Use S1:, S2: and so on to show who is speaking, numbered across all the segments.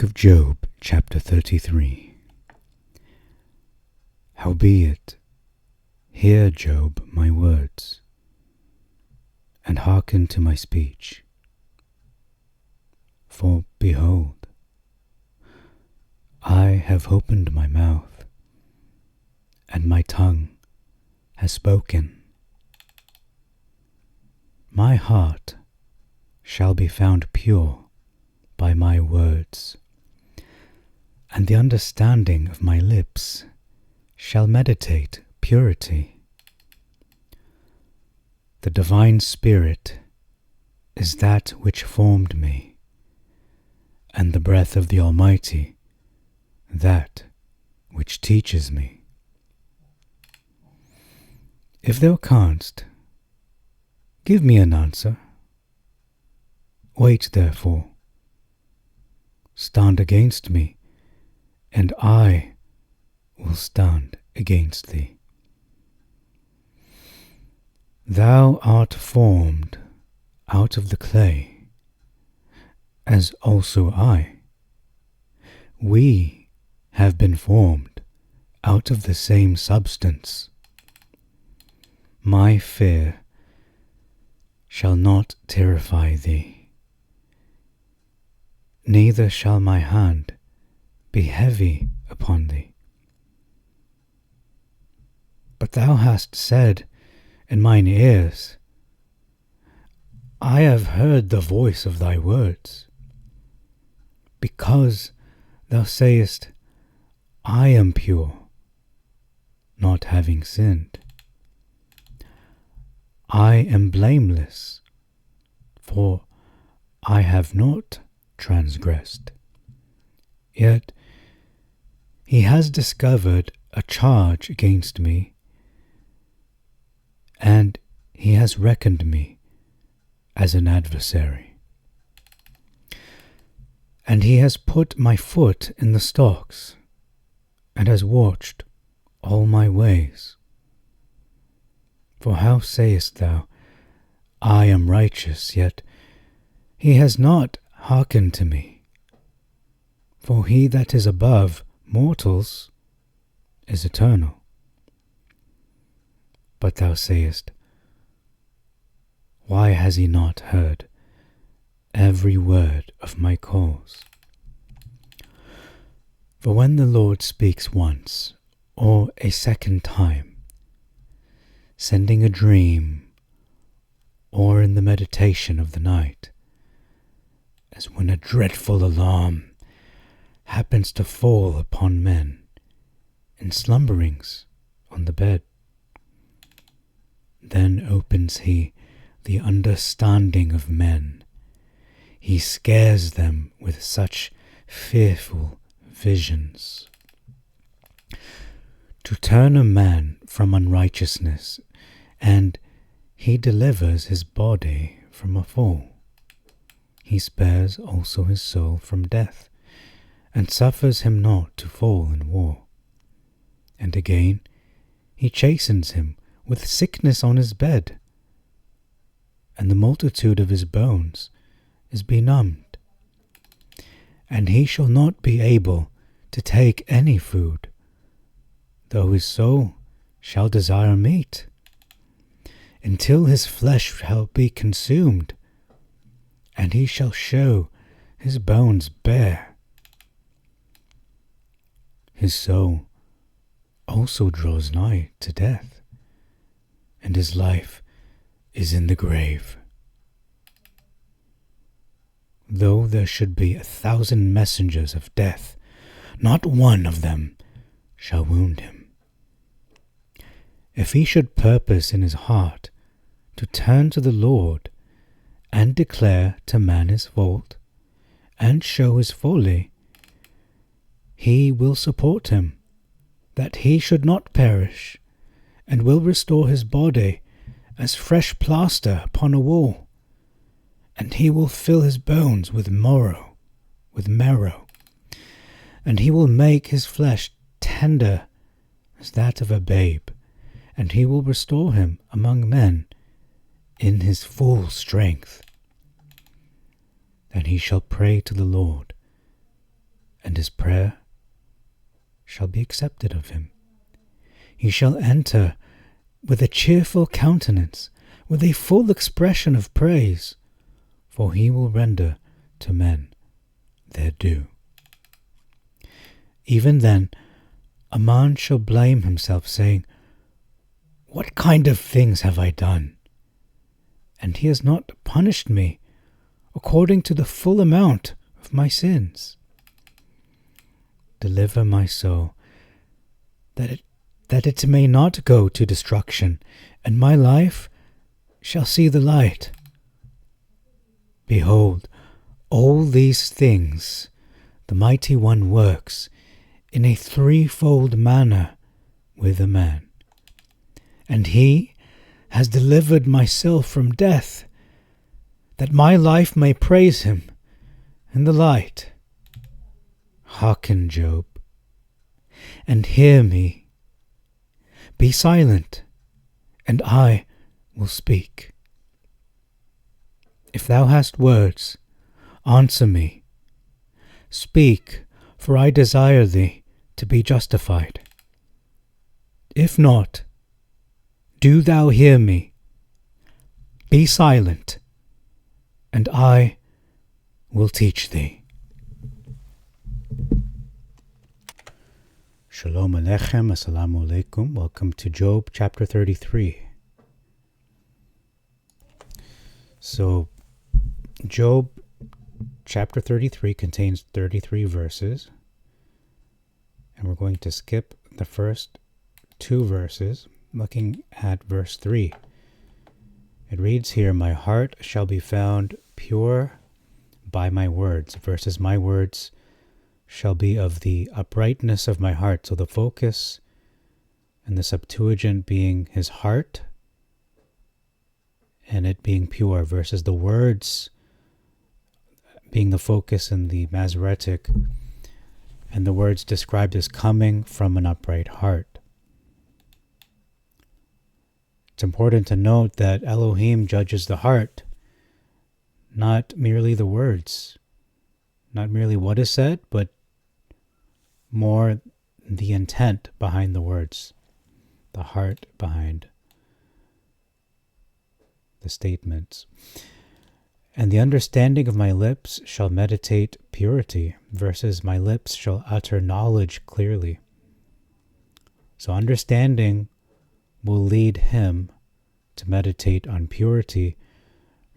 S1: Book of Job, chapter 33. Howbeit, hear, Job, my words, and hearken to my speech. For behold, I have opened my mouth, and my tongue has spoken. My heart shall be found pure by my words, and the understanding of my lips shall meditate purity. The divine Spirit is that which formed me, and the breath of the Almighty that which teaches me. If thou canst, give me an answer. Wait therefore, stand against me, and I will stand against thee. Thou art formed out of the clay, as also I. We have been formed out of the same substance. My fear shall not terrify thee, neither shall my hand be heavy upon thee. But thou hast said in mine ears, I have heard the voice of thy words. Because thou sayest, I am pure, not having sinned. I am blameless, for I have not transgressed. Yet he has discovered a charge against me, and he has reckoned me as an adversary. And he has put my foot in the stocks, and has watched all my ways. For how sayest thou, I am righteous, yet he has not hearkened to me? For he that is above mortals is eternal. But thou sayest, why has he not heard every word of my cause? For when the Lord speaks once, or a second time, sending a dream, or in the meditation of the night, as when a dreadful alarm happens to fall upon men in slumberings on the bed, then opens he the understanding of men. He scares them with such fearful visions. To turn a man from unrighteousness, and he delivers his body from a fall. He spares also his soul from death, and suffers him not to fall in war. And again he chastens him with sickness on his bed, and the multitude of his bones is benumbed. And he shall not be able to take any food, though his soul shall desire meat, until his flesh shall be consumed, and he shall show his bones bare. His soul also draws nigh to death, and his life is in the grave. Though there should be 1,000 messengers of death, not one of them shall wound him. If he should purpose in his heart to turn to the Lord, and declare to man his fault, and show his folly, he will support him, that he should not perish, and will restore his body as fresh plaster upon a wall, and he will fill his bones with marrow, and he will make his flesh tender as that of a babe, and he will restore him among men in his full strength. Then he shall pray to the Lord, and his prayer shall be accepted of him. He shall enter with a cheerful countenance, with a full expression of praise, for he will render to men their due. Even then a man shall blame himself, saying, What kind of things have I done? And he has not punished me according to the full amount of my sins. Deliver my soul, that it may not go to destruction, and my life shall see the light. Behold, all these things the Mighty One works in a threefold manner with a man. And he has delivered my soul from death, that my life may praise him in the light. Hearken, Job, and hear me. Be silent, and I will speak. If thou hast words, answer me. Speak, for I desire thee to be justified. If not, do thou hear me. Be silent, and I will teach thee. Shalom Aleichem, Assalamu Alaikum. Welcome to Job chapter 33. So, Job chapter 33 contains 33 verses, and we're going to skip the first 2 verses, looking at verse 3. It reads here, My heart shall be found pure by my words, versus my words shall be of the uprightness of my heart. So the focus and the Septuagint being his heart and it being pure, versus the words being the focus in the Masoretic, and the words described as coming from an upright heart. It's important to note that Elohim judges the heart, not merely the words, not merely what is said, but more the intent behind the words, the heart behind the statements. And the understanding of my lips shall meditate purity, versus my lips shall utter knowledge clearly. So understanding will lead him to meditate on purity,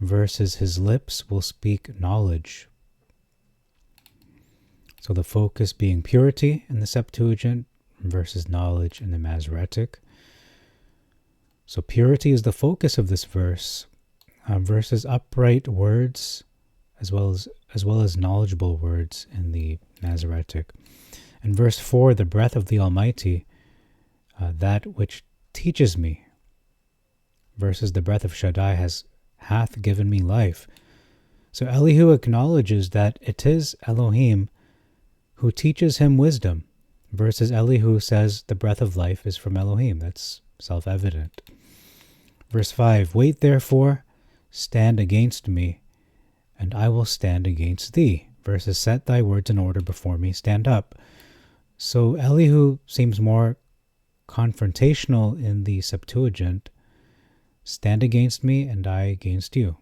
S1: versus his lips will speak knowledge. So the focus being purity in the Septuagint versus knowledge in the Masoretic. So purity is the focus of this verse, versus upright words as well as knowledgeable words in the Masoretic. In verse 4, the breath of the Almighty, that which teaches me, versus the breath of Shaddai hath given me life. So Elihu acknowledges that it is Elohim who teaches him wisdom, versus Elihu says the breath of life is from Elohim. That's self-evident. Verse 5, Wait therefore, stand against me, and I will stand against thee, versus set thy words in order before me, stand up. So Elihu seems more confrontational in the Septuagint, stand against me and I against you.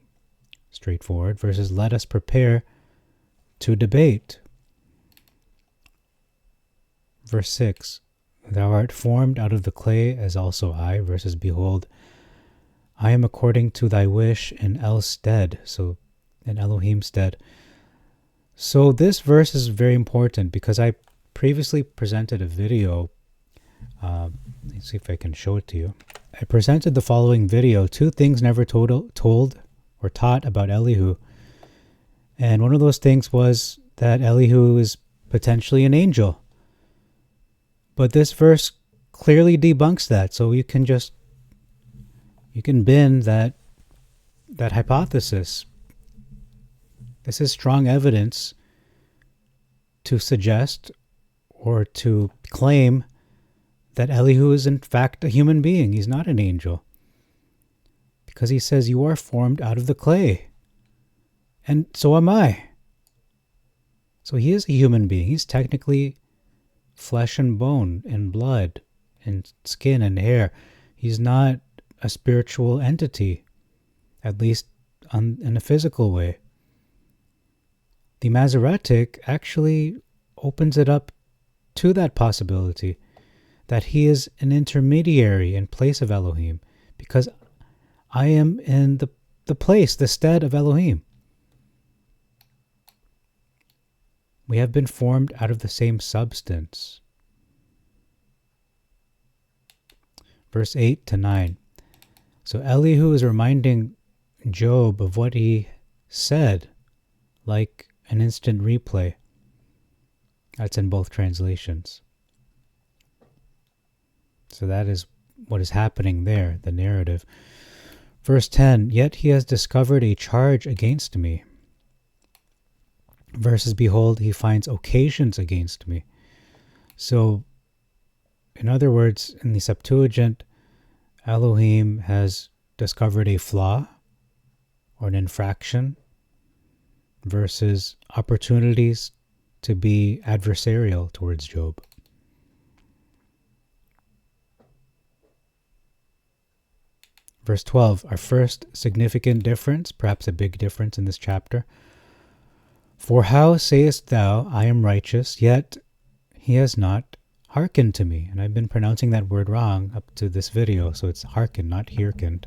S1: Straightforward, versus let us prepare to debate. Verse 6, Thou art formed out of the clay as also I, versus behold, I am according to thy wish in El's stead, so in Elohim's stead. So this verse is very important because I previously presented a video. Let's see if I can show it to you. I presented the following video, 2 things never told or taught about Elihu. And one of those things was that Elihu is potentially an angel. But this verse clearly debunks that. So you can bin that hypothesis. This is strong evidence to suggest or to claim that Elihu is in fact a human being. He's not an angel. Because he says, you are formed out of the clay. And so am I. So he is a human being. He's technically flesh and bone and blood and skin and hair. He's not a spiritual entity, at least in a physical way. The Masoretic actually opens it up to that possibility that he is an intermediary in place of Elohim, because I am in the place, the stead of Elohim. We have been formed out of the same substance. Verse 8 to 9. So Elihu is reminding Job of what he said, like an instant replay. That's in both translations. So that is what is happening there, the narrative. Verse 10, yet he has discovered a charge against me. Verses, behold, he finds occasions against me. So, in other words, in the Septuagint, Elohim has discovered a flaw or an infraction versus opportunities to be adversarial towards Job. Verse 12, our first significant difference, perhaps a big difference in this chapter. For how sayest thou, I am righteous, yet he has not hearkened to me? And I've been pronouncing that word wrong up to this video, so it's hearkened, not hearkened.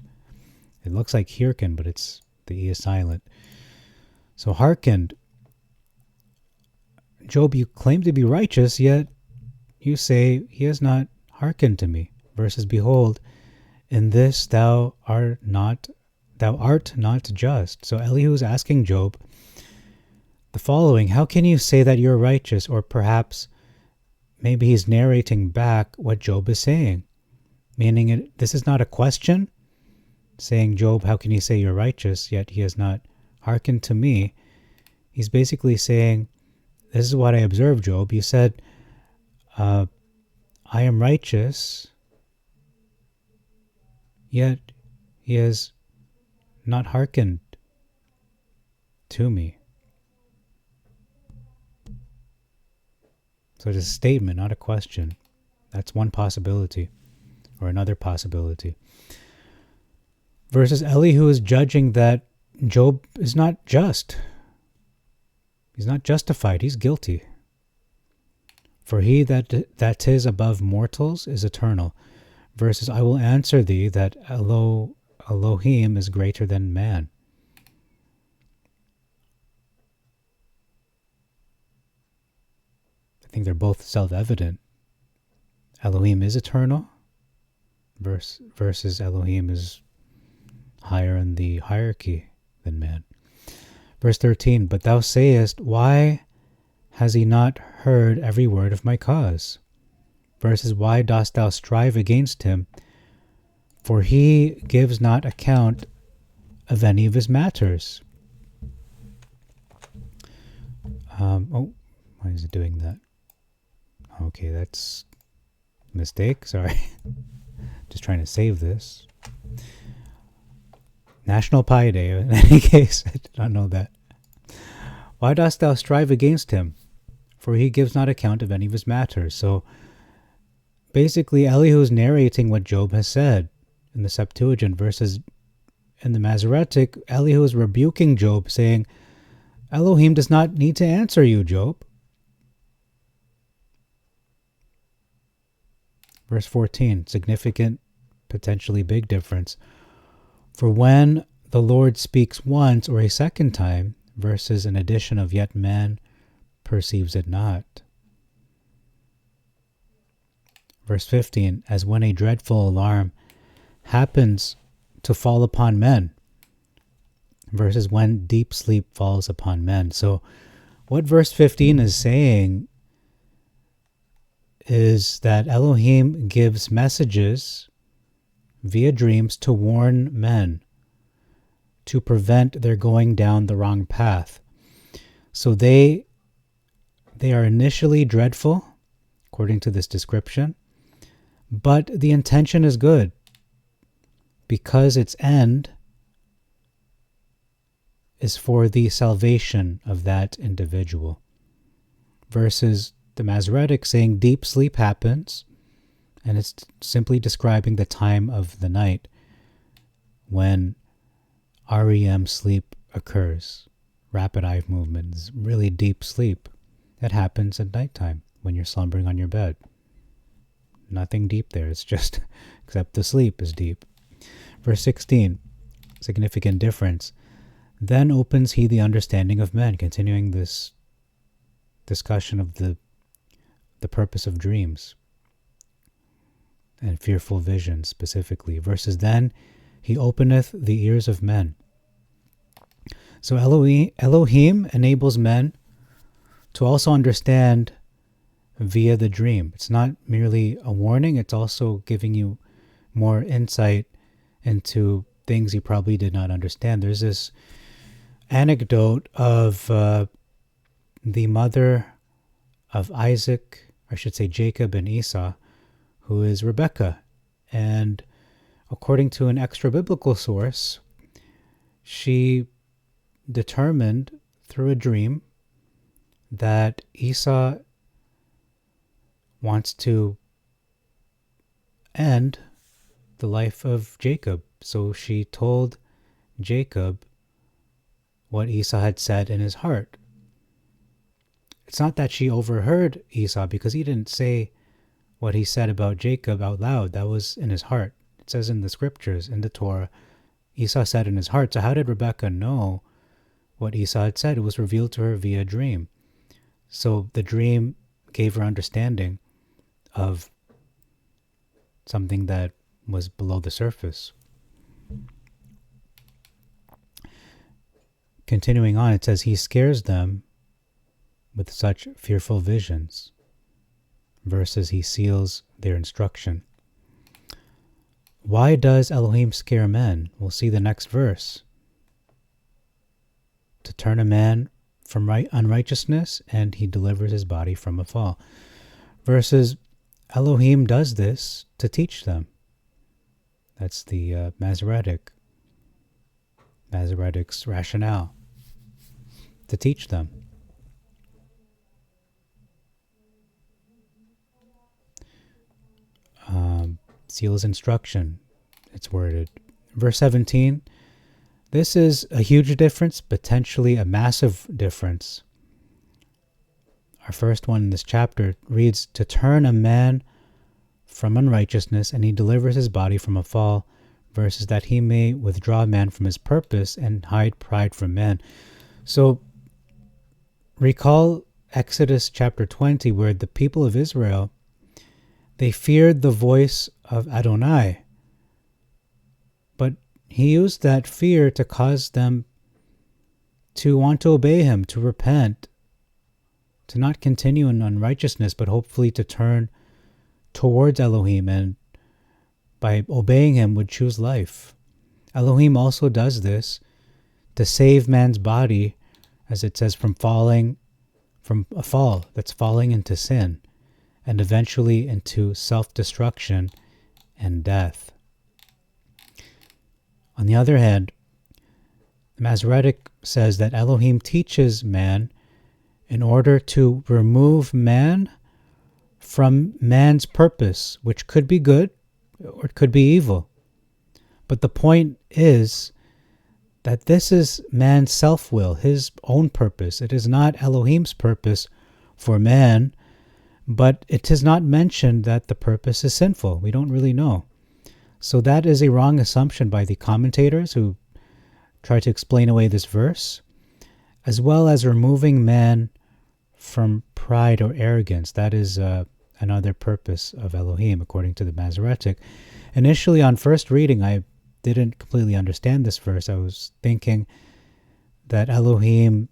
S1: It looks like hearkened, but it's the E is silent. So hearkened. Job, you claim to be righteous, yet you say he has not hearkened to me. Verses, behold, in this thou art not just. So Elihu is asking Job the following: how can you say that you're righteous? Or perhaps maybe he's narrating back what Job is saying, meaning this is not a question saying, Job, how can you say you're righteous, yet he has not hearkened to me? He's basically saying, this is what I observed, Job. You said, I am righteous, yet he has not hearkened to me. So it's a statement, not a question. That's one possibility, or another possibility. Versus Elihu is judging that Job is not just. He's not justified. He's guilty. For he that is above mortals is eternal. Versus, I will answer thee that Elohim is greater than man. I think they're both self-evident. Elohim is eternal, versus Elohim is higher in the hierarchy than man. Verse 13, but thou sayest, why has he not heard every word of my cause? Verses, why dost thou strive against him? For he gives not account of any of his matters. Why is it doing that? Okay, that's a mistake. Sorry. Just trying to save this. National Pi Day, in any case. I did not know that. Why dost thou strive against him? For he gives not account of any of his matters. So basically, Elihu is narrating what Job has said in the Septuagint, versus in the Masoretic, Elihu is rebuking Job, saying, Elohim does not need to answer you, Job. Verse 14, significant, potentially big difference. For when the Lord speaks once or a second time, versus an addition of yet man perceives it not. Verse 15, as when a dreadful alarm happens to fall upon men, versus when deep sleep falls upon men. So what verse 15 is saying is that Elohim gives messages via dreams to warn men, to prevent their going down the wrong path. So they are initially dreadful, according to this description, but the intention is good, because its end is for the salvation of that individual. versus the Masoretic saying deep sleep happens, and it's simply describing the time of the night when REM sleep occurs. Rapid eye movement is really deep sleep. That happens at nighttime when you're slumbering on your bed. Nothing deep there. It's just, except the sleep is deep. Verse 16, significant difference. Then opens he the understanding of men, continuing this discussion of the purpose of dreams and fearful visions specifically. Verses, then he openeth the ears of men. So Elohim enables men to also understand via the dream. It's not merely a warning, it's also giving you more insight into things you probably did not understand. There's this anecdote of the mother of Isaac, I should say Jacob and Esau, who is Rebekah. And according to an extra biblical source, she determined through a dream that Esau wants to end the life of Jacob. So she told Jacob what Esau had said in his heart. It's not that she overheard Esau, because he didn't say what he said about Jacob out loud. That was in his heart. It says in the scriptures, in the Torah, Esau said in his heart. So how did Rebekah know what Esau had said? It was revealed to her via a dream. So the dream gave her understanding of something that was below the surface. Continuing on, it says, he scares them with such fearful visions, versus he seals their instruction. Why does Elohim scare men? We'll see the next verse. To turn a man from unrighteousness, and he delivers his body from a fall. Versus Elohim does this to teach them. That's the Masoretic's rationale. To teach them. Seals instruction, it's worded. Verse 17, this is a huge difference, potentially a massive difference. Our first one in this chapter reads, to turn a man from unrighteousness, and he delivers his body from a fall, versus that he may withdraw man from his purpose and hide pride from man. So recall Exodus chapter 20, where the people of Israel, they feared the voice of Adonai, but he used that fear to cause them to want to obey him, to repent, to not continue in unrighteousness, but hopefully to turn towards Elohim, and by obeying him would choose life. Elohim also does this to save man's body, as it says, from a fall that's falling into sin, and eventually into self-destruction and death. On the other hand, the Masoretic says that Elohim teaches man in order to remove man from man's purpose, which could be good or it could be evil. But the point is that this is man's self-will, his own purpose. It is not Elohim's purpose for man, but it is not mentioned that the purpose is sinful. We don't really know. So that is a wrong assumption by the commentators who try to explain away this verse, as well as removing man from pride or arrogance. That is another purpose of Elohim, according to the Masoretic. Initially, on first reading, I didn't completely understand this verse. I was thinking that Elohim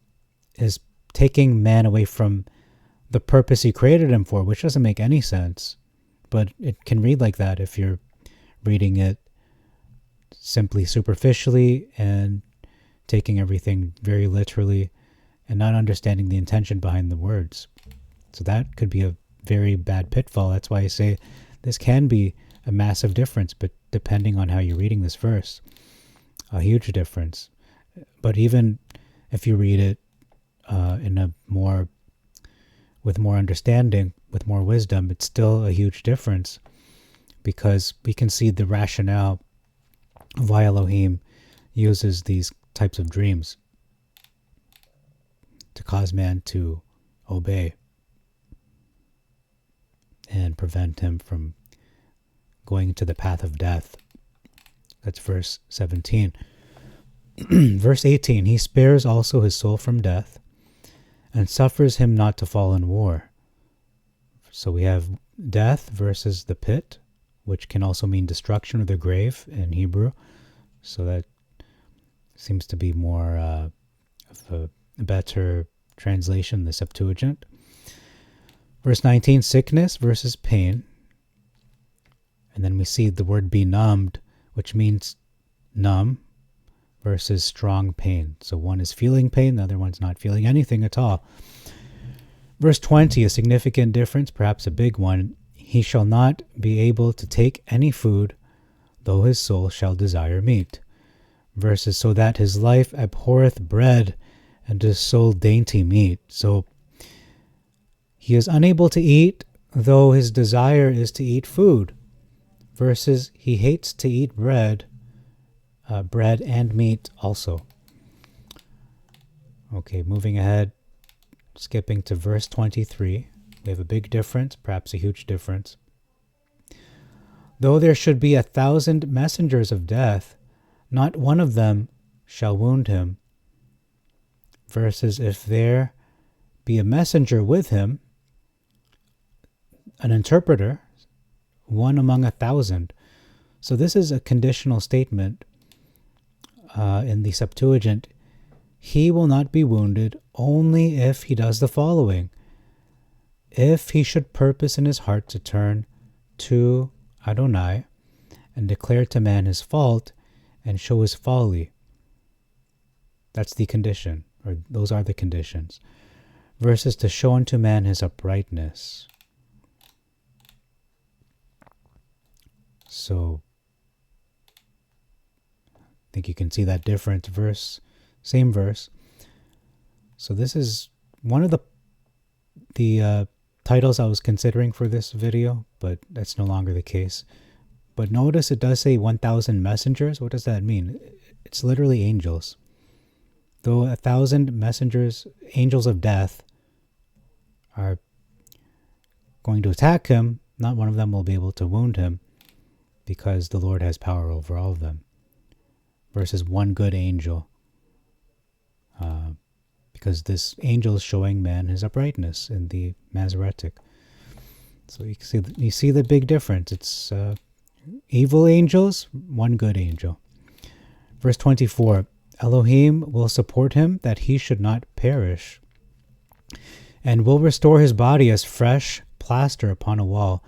S1: is taking man away from the purpose he created him for, which doesn't make any sense. But it can read like that if you're reading it simply superficially and taking everything very literally and not understanding the intention behind the words. So that could be a very bad pitfall. That's why I say this can be a massive difference, but depending on how you're reading this verse, a huge difference. But even if you read it in a more, with more understanding, with more wisdom, it's still a huge difference, because we can see the rationale of why Elohim uses these types of dreams to cause man to obey and prevent him from going to the path of death. That's verse 17. Verse 18, he spares also his soul from death and suffers him not to fall in war. So we have death versus the pit, which can also mean destruction or the grave in Hebrew. So that seems to be more of a better translation, the Septuagint. Verse 19, sickness versus pain. And then we see the word benumbed, which means numb, versus strong pain. So one is feeling pain, the other one's not feeling anything at all. Verse 20, a significant difference, perhaps a big one. He shall not be able to take any food, though his soul shall desire meat. Verses, so that his life abhorreth bread, and his soul dainty meat. So he is unable to eat, though his desire is to eat food. Versus, he hates to eat bread and meat also. Okay, moving ahead, skipping to verse 23. We have a big difference, perhaps a huge difference. Though there should be 1,000 messengers of death, not one of them shall wound him. Versus, if there be a messenger with him, an interpreter, one among 1,000. So this is a conditional statement in the Septuagint. He will not be wounded only if he does the following. If he should purpose in his heart to turn to Adonai and declare to man his fault and show his folly. That's the condition, or those are the conditions. Versus, to show unto man his uprightness. So, I think you can see that different verse, same verse. So this is one of the titles I was considering for this video, but that's no longer the case. But notice it does say 1,000 messengers. What does that mean? It's literally angels. Though 1,000 messengers, angels of death, are going to attack him, not one of them will be able to wound him, because the Lord has power over all of them. Versus one good angel, because this angel is showing man his uprightness in the Masoretic. So you see the big difference. It's evil angels, one good angel. Verse 24, Elohim will support him that he should not perish, and will restore his body as fresh plaster upon a wall,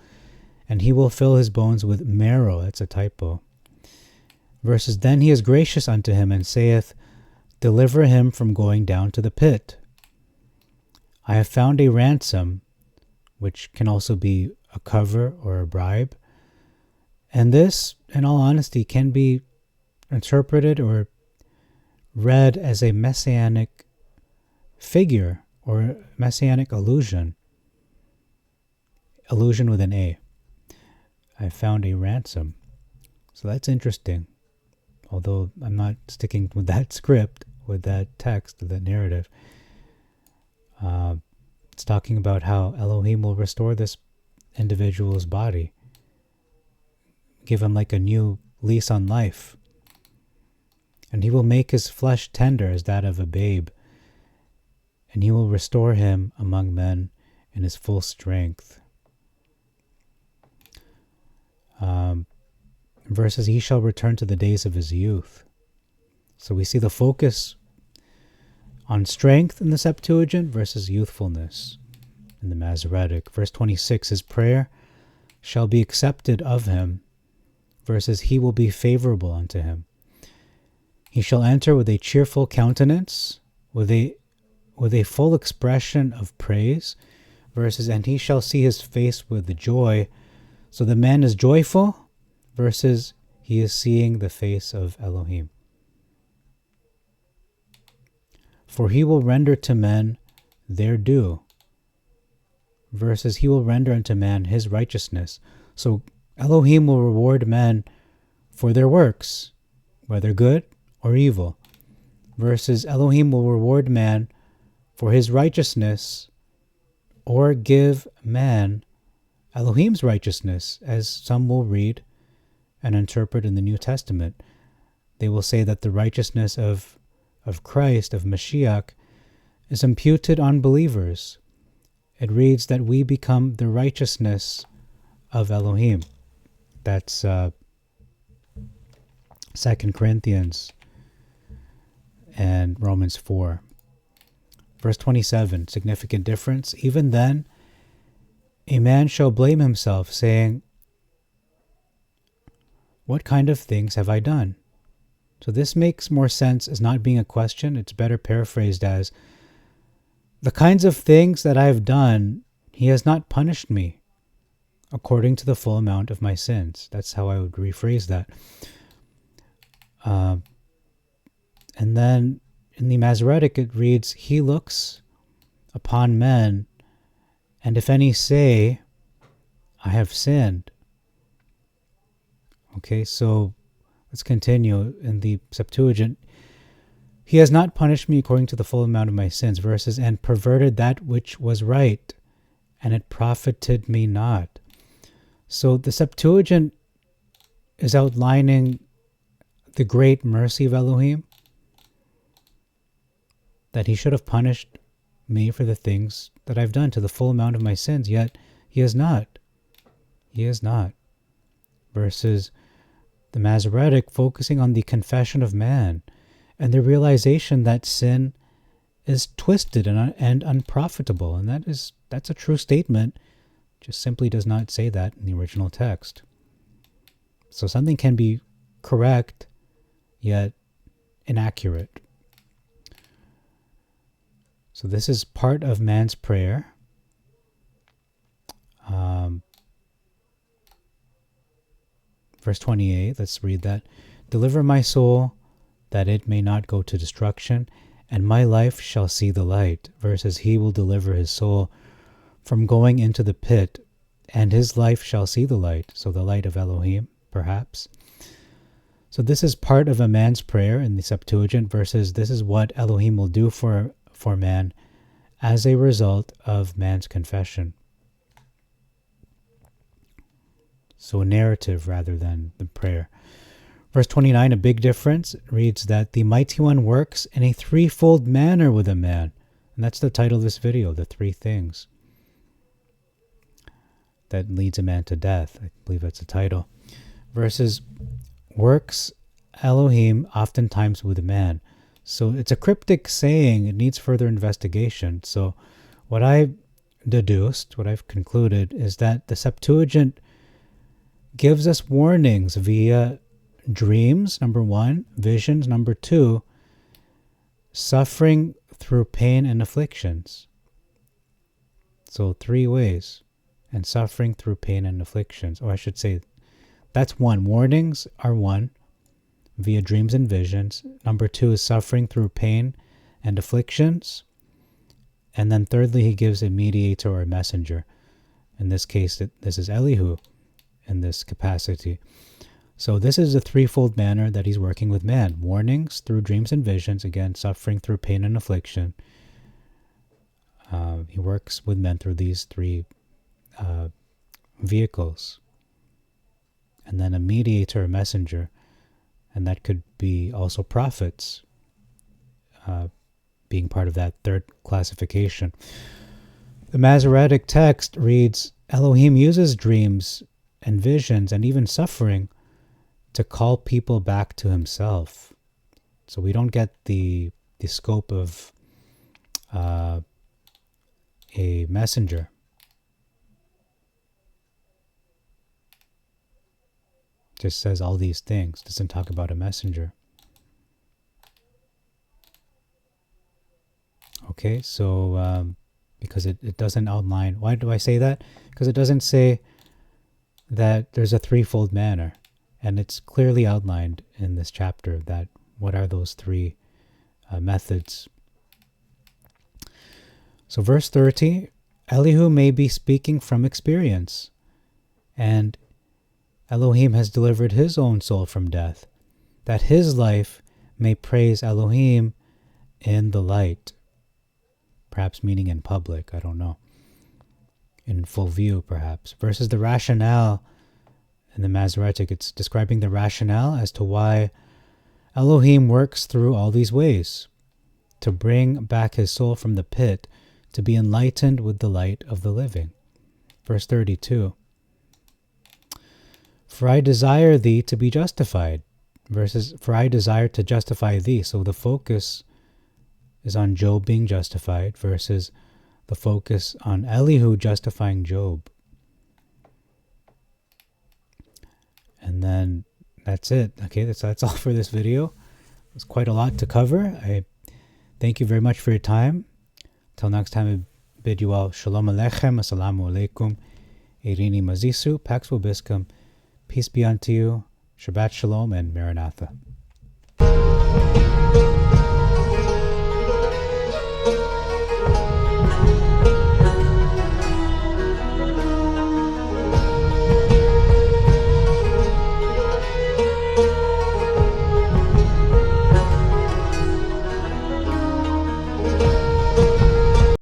S1: and he will fill his bones with marrow. That's a typo. Verses, then he is gracious unto him, and saith, deliver him from going down to the pit. I have found a ransom, which can also be a cover or a bribe. And this, in all honesty, can be interpreted or read as a messianic figure or messianic allusion. Allusion with an A. I found a ransom. So that's interesting. Although I'm not sticking with that script, with that text, that narrative. It's talking about how Elohim will restore this individual's body. Give him like a new lease on life. And he will make his flesh tender as that of a babe. And he will restore him among men in his full strength. Verses, he shall return to the days of his youth. So we see the focus on strength in the Septuagint versus youthfulness in the Masoretic. Verse 26, his prayer shall be accepted of him, versus he will be favorable unto him. He shall enter with a cheerful countenance, with a full expression of praise, versus, and he shall see his face with joy. So the man is joyful, versus he is seeing the face of Elohim. For he will render to men their due, versus he will render unto man his righteousness. So Elohim will reward men for their works, whether good or evil, versus Elohim will reward man for his righteousness, or give man Elohim's righteousness, as some will read and interpret in the New Testament. They will say that the righteousness of Christ, of Mashiach, is imputed on believers. It reads that we become the righteousness of Elohim. That's 2 Corinthians and Romans 4. Verse 27, significant difference. Even then, a man shall blame himself, saying, what kind of things have I done? So this makes more sense as not being a question. It's better paraphrased as, the kinds of things that I have done, he has not punished me according to the full amount of my sins. That's how I would rephrase that. And then in the Masoretic it reads, he looks upon men, and if any say, I have sinned. Okay, so let's continue. In the Septuagint, he has not punished me according to the full amount of my sins, versus, and perverted that which was right, and it profited me not. So the Septuagint is outlining the great mercy of Elohim, that he should have punished me for the things that I've done to the full amount of my sins, yet he has not. He has not. Versus the Masoretic focusing on the confession of man and the realization that sin is twisted and unprofitable. And that's a true statement. Just simply does not say that in the original text. So something can be correct, yet inaccurate. So this is part of man's prayer. Verse 28, let's read that. Deliver my soul, that it may not go to destruction, and my life shall see the light. Versus he will deliver his soul from going into the pit, and his life shall see the light. So the light of Elohim, perhaps. So this is part of a man's prayer in the Septuagint, versus this is what Elohim will do for man as a result of man's confession. So a narrative rather than the prayer. Verse 29, a big difference, reads that the Mighty One works in a threefold manner with a man. And that's the title of this video, the three things that leads a man to death. I believe that's the title. Versus works Elohim oftentimes with a man. So it's a cryptic saying. It needs further investigation. So what I deduced, what I've concluded, is that the Septuagint gives us warnings via dreams, number one, visions, number two, suffering through pain and afflictions. So 3 ways. And suffering through pain and afflictions. Or I should say, that's one. Warnings are one, via dreams and visions. Number 2 is suffering through pain and afflictions. And then thirdly, he gives a mediator or a messenger. In this case, this is Elihu in this capacity. So this is a threefold manner that he's working with man. Warnings through dreams and visions. Again, suffering through pain and affliction. He works with men through these 3 vehicles. And then a mediator, a messenger. And that could be also prophets, being part of that third classification. The Masoretic text reads, Elohim uses dreams and visions and even suffering to call people back to himself. So we don't get the scope of a messenger. Just says all these things, doesn't talk about a messenger. Okay, so because it doesn't outline, why do I say that? Because it doesn't say that there's a threefold manner, and it's clearly outlined in this chapter that what are those 3 methods. So verse 30, Elihu may be speaking from experience, and Elohim has delivered his own soul from death, that his life may praise Elohim in the light. Perhaps meaning in public, I don't know. In full view, perhaps. Versus the rationale in the Masoretic, it's describing the rationale as to why Elohim works through all these ways to bring back his soul from the pit to be enlightened with the light of the living. Verse 32. For I desire thee to be justified. Versus, for I desire to justify thee. So the focus is on Job being justified versus the focus on Elihu justifying Job. And then that's it. Okay, that's all for this video. It's quite a lot to cover. I thank you very much for your time. Till next time, I bid you all Shalom Aleichem, Assalamu Alaikum, Irini Mazisu, Pax Vobiscum, peace be unto you, Shabbat Shalom, and Maranatha.